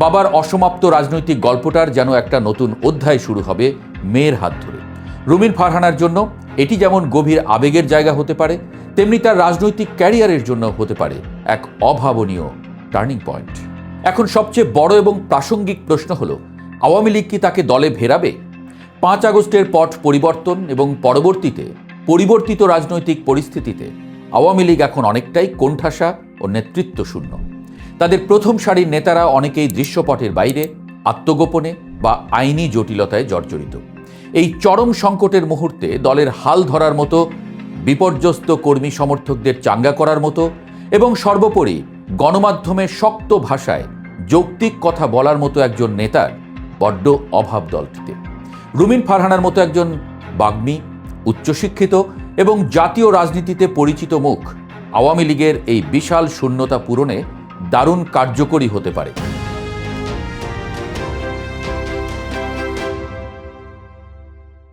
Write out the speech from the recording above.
বাবার অসমাপ্ত রাজনৈতিক গল্পটার যেন একটা নতুন অধ্যায় শুরু হবে মেয়ের হাত ধরে। রুমিন ফারহানার জন্য এটি যেমন গভীর আবেগের জায়গা হতে পারে, তেমনি তার রাজনৈতিক ক্যারিয়ারের জন্য হতে পারে এক অভাবনীয় টার্নিং পয়েন্ট। এখন সবচেয়ে বড় এবং প্রাসঙ্গিক প্রশ্ন হলো, আওয়ামী লীগ কি তাকে দলে ফেরাবে? 5 আগস্টের পট পরিবর্তন এবং পরবর্তীতে পরিবর্তিত রাজনৈতিক পরিস্থিতিতে আওয়ামী লীগ এখন অনেকটাই কোণঠাসা ও নেতৃত্ব শূন্য। তাদের প্রথম সারির নেতারা অনেকেই দৃশ্যপটের বাইরে, আত্মগোপনে বা আইনি জটিলতায় জর্জরিত। এই চরম সংকটের মুহূর্তে দলের হাল ধরার মতো, বিপর্যস্ত কর্মী সমর্থকদের চাঙ্গা করার মতো এবং সর্বোপরি গণমাধ্যমে শক্ত ভাষায় যৌক্তিক কথা বলার মতো একজন নেতার বড্ড অভাব দলটিতে। রুমিন ফারহানার মতো একজন বাগ্মী, উচ্চশিক্ষিত এবং জাতীয় রাজনীতিতে পরিচিত মুখ আওয়ামী লীগের এই বিশাল শূন্যতা পূরণে দারুণ কার্যকরী হতে পারে।